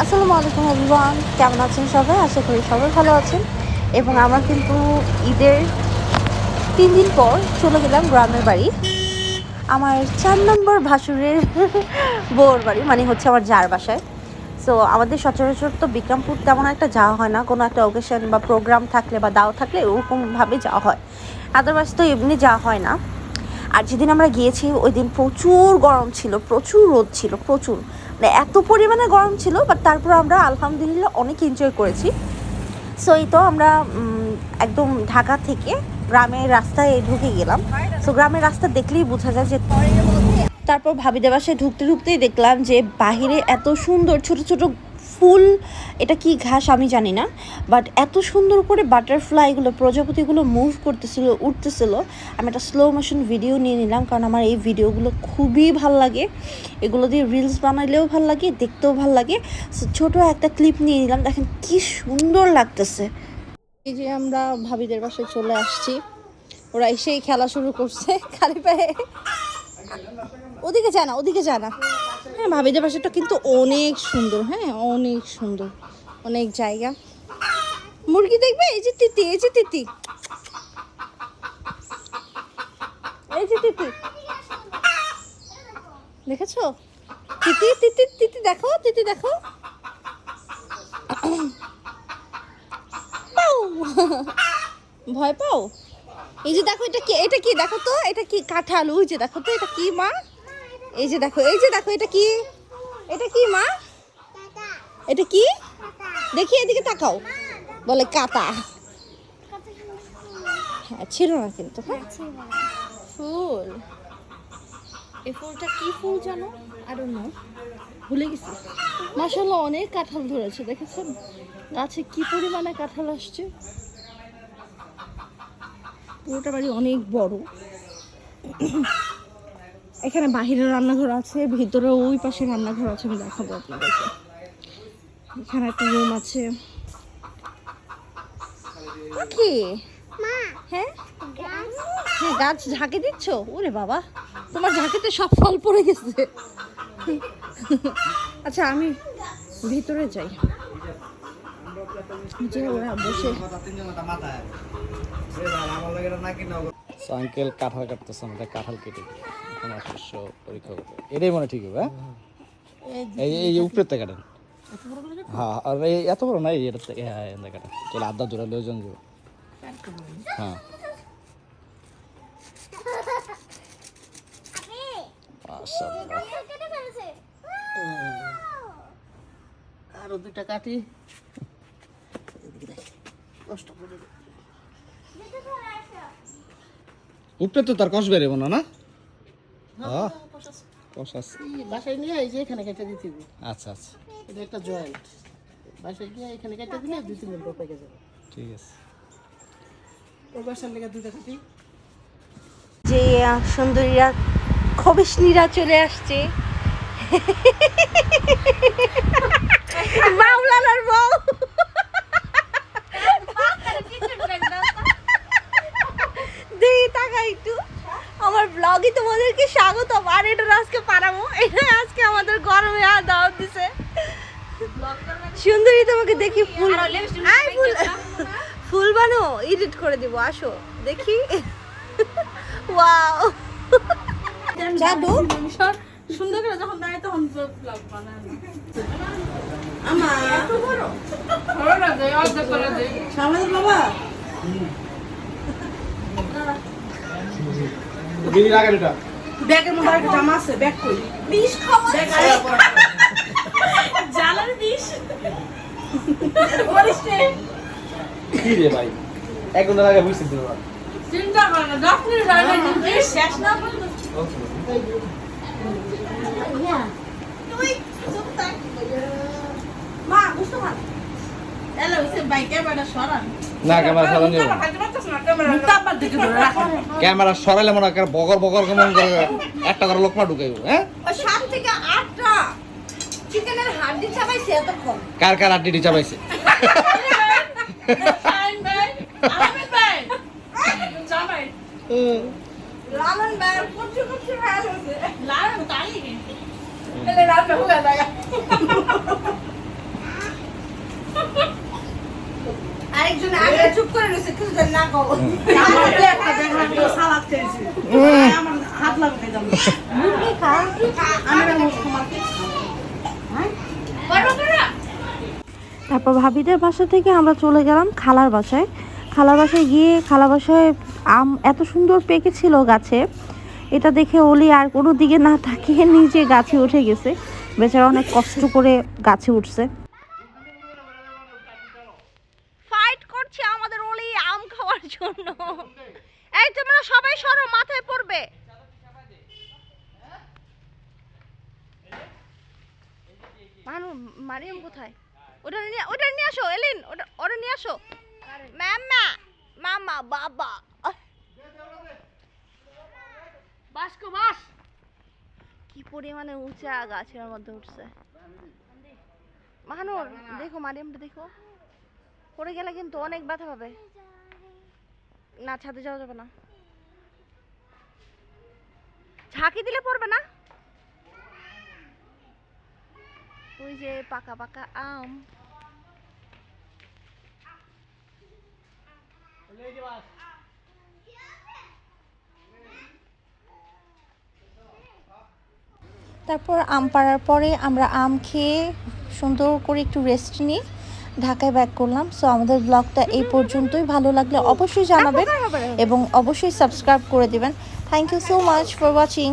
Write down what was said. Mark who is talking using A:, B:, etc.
A: আসসালামু আলাইকুম এভরিওয়ান, কেমন আছেন সবাই? আশা করি সবাই ভালো আছেন। এবং আমরা কিন্তু ঈদের 3 দিন পর চলে গেলাম গ্রামের বাড়ি, আমার 4 নম্বর ভাসুরের বউর বাড়ি, মানে হচ্ছে আমার জার বাসায়। সো আমাদের সচরাচর তো বিক্রমপুর তেমন একটা যাওয়া হয় না, কোনো একটা অকেশন বা প্রোগ্রাম থাকলে বা দাও থাকলে ওরকমভাবে যাওয়া হয়, আদারওয়াইজ তো এমনি যাওয়া হয় না। আর যেদিন আমরা গিয়েছি ওই দিন প্রচুর গরম ছিল, প্রচুর রোদ ছিল, প্রচুর, মানে এত পরিমাণে গরম ছিল, বাট তারপর আমরা আলহামদুলিল্লাহ অনেক এনজয় করেছি। সো এই তো আমরা একদম ঢাকা থেকে গ্রামের রাস্তায় ঢুকে গেলাম। সো গ্রামের রাস্তা দেখলেই বোঝা যায় যে, তারপর ভাবিদের বাসায় ঢুকতে ঢুকতেই দেখলাম যে বাহিরে এত সুন্দর ছোট ছোট ফুল, এটা কি ঘাস আমি জানি না, বাট এত সুন্দর করে বাটারফ্লাইগুলো, প্রজাপতিগুলো মুভ করতেছিল, উঠতেছিল। আমি একটা স্লো মোশন ভিডিও নিয়ে নিলাম, কারণ আমার এই ভিডিওগুলো খুবই ভাল লাগে, এগুলো দিয়ে রিলস বানাইলেও ভাল লাগে, দেখতেও ভাল লাগে। সো ছোটো একটা ক্লিপ নিয়ে নিলাম, দেখেন কি সুন্দর লাগতেছে। এই যে আমরা ভাবিদের বাসায় চলে আসছি, ওরা এসেই খেলা শুরু করছে খালি পায়ে। ওদিকে যায় না, ওদিকে যায় না। হ্যাঁ, ভাবিদের বাসাটা কিন্তু অনেক সুন্দর, হ্যাঁ অনেক সুন্দর, অনেক জায়গা। মুরগি দেখবে, এই যে তিতি, এই যে তিতি, এই যে তিতি, দেখেছো? তিতি তিতি তিতি দেখো, তিতি দেখো। পাও, ভয় পাও? এই যে দেখো, এটা কি, এটা কি দেখো তো, এটা কি কাঁঠাল, ওই যে দেখো তো, এটা কি মা? এই যে দেখো, এই যে দেখো, এটা কি, এটা কি মা? এটা কি দেখি, এদিকে তাকাও, বলে কাতা। হ্যাঁ ছিল না কিন্তু, হ্যাঁ ফুল, এই ফুলটা কি ফুল জানো? আই ডোন্ট নো, ভুলে গেছি। মাশাআল্লাহ অনেক কাঁঠাল ধরেছে, দেখেছেন গাছে কি পরিমাণে কাঁঠাল আসছে। পুরোটা বাড়ি অনেক বড়। এখানে বাহিরে রান্নাঘর আছে, ভিতরে ওই পাশে রান্নাঘর আছে, আমি দেখাবো আপনাদেরকে। এখানে একটা রুম আছে। কি হ্যাঁ হ্যাঁ, গাছ ঝাঁকে দিচ্ছ? ওরে বাবা, তোমার ঝাঁকিতে সব ফল পড়ে গেছে। আচ্ছা আমি ভিতরে যাই, যে ওরা বসে।
B: আঙ্কেল কাঁঠাল কাটতেছে, আমাদের কাঁঠাল কেটে এখন অবশ্য পরীক্ষা করবে, এটাই মনে ঠিক হবে। হ্যাঁ এই উপরের থেকে কাটেন। হ্যাঁ আর এই এত বড় নাই, এটা থেকে হ্যাঁ এখান থেকে কাটেন, চলে আধা দূরে লোকজন যাবে। হ্যাঁ
C: আরো দুটা কাটি, কষ্ট করে।
B: উপরে তো তার কষ বেরোবো না, না
C: বাসায় নিয়ে এই যে এখানে কেটে দিতে হবে।
B: আচ্ছা আচ্ছা
C: এটা একটা জয়েন্ট, বাসায় গিয়ে এখানে কেটে দিলে 2-3 ঘন্টা পেকে যাবে।
B: ঠিক আছে।
C: ওর বাসার লেগে দুটা কাটি।
A: যে সুন্দরীরা, খবিশনীরা চলে আসছে। মাওলানার বউ, দেখি টাকা একটু। আমার ব্লগে তোমাদেরকে স্বাগতম। আর এটা আজকে পারামো, এটা আজকে আমাদের গরমে দাওয়াত দিছে। সুন্দরী তোমাকে দেখি ফুল, ফুল বানো, এডিট করে দিব, আসো দেখি। ওয়াও, জাদু
D: সুন্দর করে যখন দাঁড়ায় তখন ব্লগ বানায়
A: আমার
D: ভালো লাগে, অর্ধেক করে দেয়
C: সামনে বাবা
B: দিদি লাগে এটা
C: ব্যাগের মধ্যে একটা জামা আছে, ব্যাগ কই
A: বিষ খাওয়া,
D: জালার বিষ
B: কি রে ভাই, 1 ঘন্টা আগে বুঝতে দিল না।
D: চিন্তা করে না, 10 মিনিট আগে বিষ শেষ না করলে
A: মা বুঝতে পার।
D: এলো হইছে বাইকে বাড়া সরান
B: না ক্যামেরা সরানো যাবে না,
D: মুক্তাবার দিকে ধরে রাখো।
B: ক্যামেরা সরাইলে মনে হয় বগর বগর কেমন করে একটা করে লোকমা ঢুকাইব। হ্যাঁ
A: 7 থেকে 8টা চিকেনের হাড্ডি চাবাইছে এতক্ষণ।
B: কার কার আড্ডি চাবাইছে?
D: ফাইন ভাই, আমি ভাই জামাই
A: লালন ভাই প্রচুর প্রচুর ভালো হয়েছে।
D: লাল তালি এলে রাত হয়ে যায়। করে রয়েছে কিছু দেন না কও আমার একটা দেখলাম তো সালাদ খেয়েছি আমার হাত লাগবে দাম
A: মুরগি খা
D: আমি না মুখ তোমার
A: তারপর ভাবিদের বাসা থেকে আমরা চলে গেলাম খালার বাসায়। খালার বাসায় গিয়ে খালার বাসায় আম এত সুন্দর পেকেছিল গাছে, এটা দেখে ওলি আর কোনো দিকে না তাকিয়ে নিজে গাছে উঠে গেছে। বেচারা অনেক কষ্ট করে গাছে উঠছে। ফাইট করছে আমাদের ওলি আম খাওয়ার জন্য। এই তোমরা সবাই সরো, মাথায় পড়বে। মানু মারিয়াম কোথায়? ওটা নিয়ে আসো এলিন, ওটা নিয়ে আসো। মাম্মা মামা বাবা
D: বাসকো বাস
A: কি পরিমাণে উঁচা গাছের মধ্যে উঠছে। মাহানুর দেখো, মারিয়ামটা দেখো, পড়ে গেলে কিন্তু অনেক ব্যথা পাবে। না ছাদে যাওয়া যাবে না, ঝাঁকি দিলে পড়বে না। ওই যে পাকা পাকা আম। তারপর আম পাড়ার পরে আমরা আম খেয়ে সুন্দর করে একটু রেস্ট নিয়ে ঢাকায় ব্যাক করলাম। সো আমাদের ব্লগটা এই পর্যন্তই। ভালো লাগলে অবশ্যই জানাবেন এবং অবশ্যই সাবস্ক্রাইব করে দিবেন। Thank you so much for watching.